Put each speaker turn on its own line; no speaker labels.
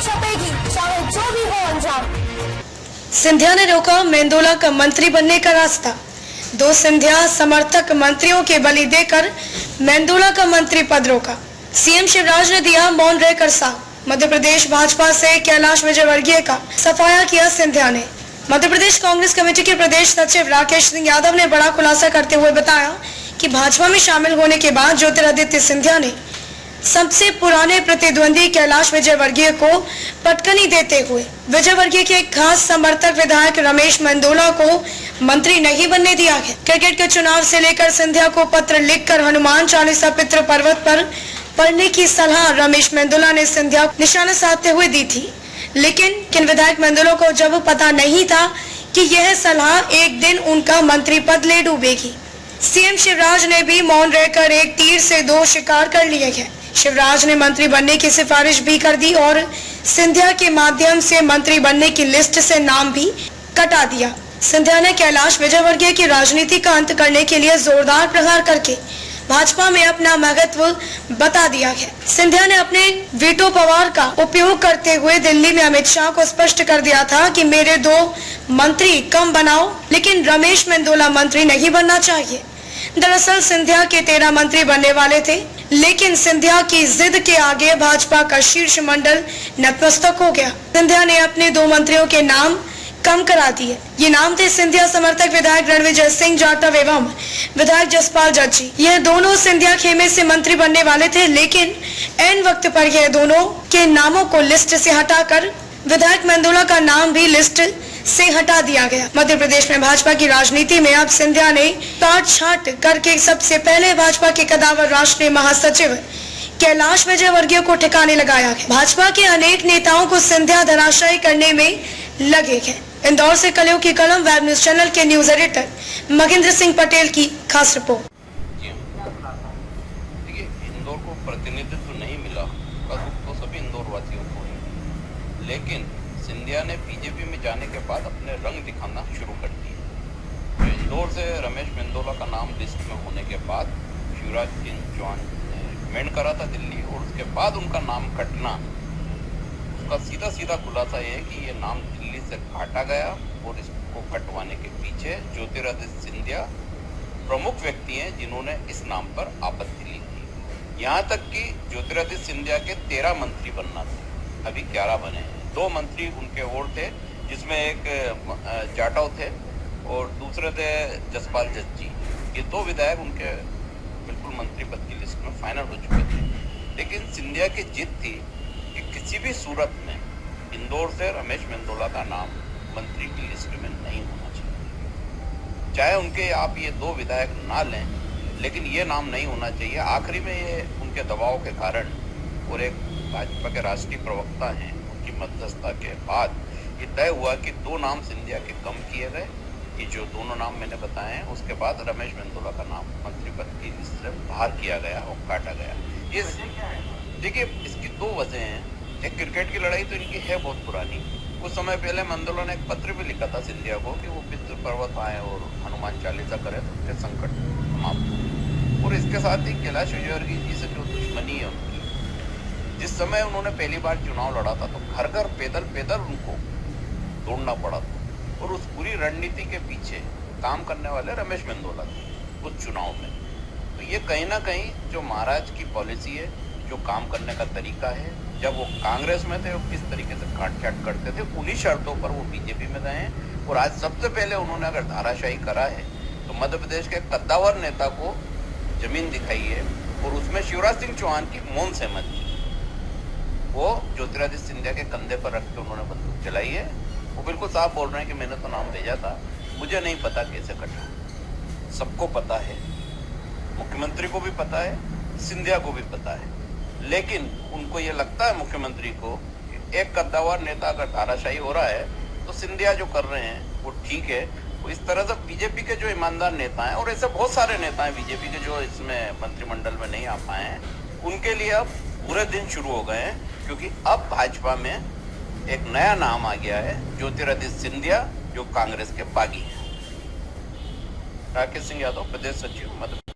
छपेगी, चाहे जो भी हो अंजाम।
सिंधिया ने रोका मेंदोला का मंत्री बनने का रास्ता। दो सिंधिया समर्थक मंत्रियों के बलि देकर मेंदोला का मंत्री पद रोका। सीएम शिवराज ने दिया मौन रहकर साथ। मध्य प्रदेश भाजपा से कैलाश विजयवर्गीय का सफाया किया सिंधिया ने। मध्य प्रदेश कांग्रेस कमेटी के प्रदेश सचिव राकेश सिंह यादव ने बड़ा खुलासा करते हुए बताया कि भाजपा में शामिल होने के बाद ज्योतिरादित्य सिंधिया ने सबसे पुराने प्रतिद्वंदी कैलाश विजयवर्गीय को पटकनी देते हुए विजयवर्गीय के एक खास समर्थक विधायक रमेश मेंदोला को मंत्री नहीं बनने दिया है। क्रिकेट के चुनाव से लेकर सिंधिया को पत्र लिखकर हनुमान चालीसा पितृ पर्वत पर पढ़ने की सलाह रमेश मेंदोला ने सिंधिया को निशाना साधते हुए दी थी, लेकिन विधायक मेंदोला को जब पता नहीं था कि यह सलाह एक दिन उनका मंत्री पद ले डूबेगी। सीएम शिवराज ने भी मौन रहकर एक तीर से दो शिकार कर लिए हैं। शिवराज ने मंत्री बनने की सिफारिश भी कर दी और सिंधिया के माध्यम से मंत्री बनने की लिस्ट से नाम भी कटा दिया। सिंधिया ने कैलाश विजयवर्गीय की राजनीति का अंत करने के लिए जोरदार प्रहार करके भाजपा में अपना महत्व बता दिया है। सिंधिया ने अपने वीटो पावर का उपयोग करते हुए दिल्ली में अमित शाह को स्पष्ट कर दिया था कि मेरे दो मंत्री कम बनाओ, लेकिन रमेश मेंदोला मंत्री नहीं बनना चाहिए। दरअसल सिंधिया के 13 मंत्री बनने वाले थे, लेकिन सिंधिया की जिद के आगे भाजपा का शीर्ष मंडल नतमस्तक हो गया। सिंधिया ने अपने 2 मंत्रियों के नाम कम करा दिए। ये नाम थे सिंधिया समर्थक विधायक रणविजय सिंह जाटव एवं विधायक जसपाल जज्जी। यह दोनों सिंधिया खेमे से मंत्री बनने वाले थे, लेकिन एन वक्त पर यह दोनों के नामों को लिस्ट से हटाकर विधायक मेंदोला का नाम भी लिस्ट से हटा दिया गया। मध्य प्रदेश में भाजपा की राजनीति में अब सिंधिया ने काट छाट करके सबसे पहले भाजपा के कदावर राष्ट्रीय महासचिव कैलाश विजयवर्गीय को ठिकाने लगाया है। भाजपा के अनेक नेताओं को सिंधिया धराशायी करने में लगे हैं। इंदौर से कलयुग की कलम वेब न्यूज चैनल के न्यूज एडिटर महेंद्र सिंह पटेल की खास रिपोर्ट।
देखिए, इंदौर को प्रतिनिधित्व नहीं मिला का दुख तो सभी इंदौर वासियों को है, लेकिन सिंधिया ने बीजेपी में जाने के बाद अपने रंग दिखाना शुरू कर दिए। इंदौर से रमेश मेंदोला का नाम लिस्ट में होने के बाद शिवराज सिंह चौहान ने रिकमेंड करा था दिल्ली, और उसके बाद उनका नाम कटना, उसका सीधा सीधा खुलासा ये है कि ये नाम दिल्ली से काटा गया और इसको कटवाने के पीछे ज्योतिरादित्य सिंधिया प्रमुख व्यक्ति हैं जिन्होंने इस नाम पर आपत्ति ली थी। यहाँ तक कि ज्योतिरादित्य सिंधिया के 13 मंत्री बनना थे, अभी 11 बने हैं। 2 मंत्री उनके और थे, जिसमें एक जाटव थे और दूसरे थे जसपाल जज्जी। ये 2 विधायक उनके बिल्कुल मंत्री पद की लिस्ट में फाइनल हो चुके थे, लेकिन सिंधिया की जिद थी कि किसी भी सूरत में इंदौर से रमेश मेंदोला का नाम मंत्री की लिस्ट में नहीं होना चाहिए। चाहे उनके आप ये 2 विधायक ना लें, लेकिन ये नाम नहीं होना चाहिए। आखिरी में ये उनके दबाव के कारण और एक भाजपा के राष्ट्रीय प्रवक्ता हैं, उनकी मध्यस्थता के बाद ये तय हुआ कि 2 नाम सिंधिया के कम किए गए, कि जो दोनों नाम मैंने बताए हैं। उसके बाद रमेश मेंदोला का नाम मंत्री पद की लिस्ट से बाहर किया गया और काटा गया। ये देखिए, इसकी 2 वजह हैं। एक, क्रिकेट की लड़ाई तो इनकी है बहुत पुरानी। कुछ समय पहले मेंदोला ने एक पत्र भी लिखा था सिंधिया को कि वो पितृ पर्वत आए और हनुमान चालीसा करें तो उसके संकट समाप्त हो। और इसके साथ ही कैलाश विजयवर्गीय जी से जो दुश्मनी है उनकी, जिस समय उन्होंने पहली बार चुनाव लड़ा था तो घर घर पैदल उनको दौड़ना पड़ा था, और उस पूरी रणनीति के पीछे काम करने वाले रमेश मेंदोला थे उस चुनाव में। तो ये कहीं ना कहीं जो महाराज की पॉलिसी है, जो काम करने का तरीका है, जब वो कांग्रेस में थे वो किस तरीके से काट-छाट करते थे, उन्हीं शर्तों पर वो बीजेपी में गए हैं। और आज सबसे पहले उन्होंने अगर धाराशाही करा है तो मध्य प्रदेश के कद्दावर नेता को जमीन दिखाई है, और उसमें शिवराज सिंह चौहान की मौन सहमति, वो ज्योतिरादित्य सिंधिया के कंधे पर रख के उन्होंने बंदूक चलाई है। वो बिल्कुल साफ बोल रहे हैं कि मैंने तो नाम भेजा था, मुझे नहीं पता कैसे कटा। सबको पता है, मुख्यमंत्री को भी पता है, सिंधिया को भी पता है, लेकिन उनको ये लगता है मुख्यमंत्री को कि एक कद्दावर नेता अगर धाराशाही हो रहा है तो सिंधिया जो कर रहे हैं वो ठीक है। वो इस तरह से बीजेपी के जो ईमानदार नेता हैं, और ऐसे बहुत सारे नेता हैं बीजेपी के जो इसमें मंत्रिमंडल में नहीं आ पाए हैं, उनके लिए अब बुरे दिन शुरू हो गए हैं, क्योंकि अब भाजपा में एक नया नाम आ गया है, ज्योतिरादित्य सिंधिया, जो कांग्रेस के बागी हैं। राकेश सिंह यादव, प्रदेश सचिव, मध्य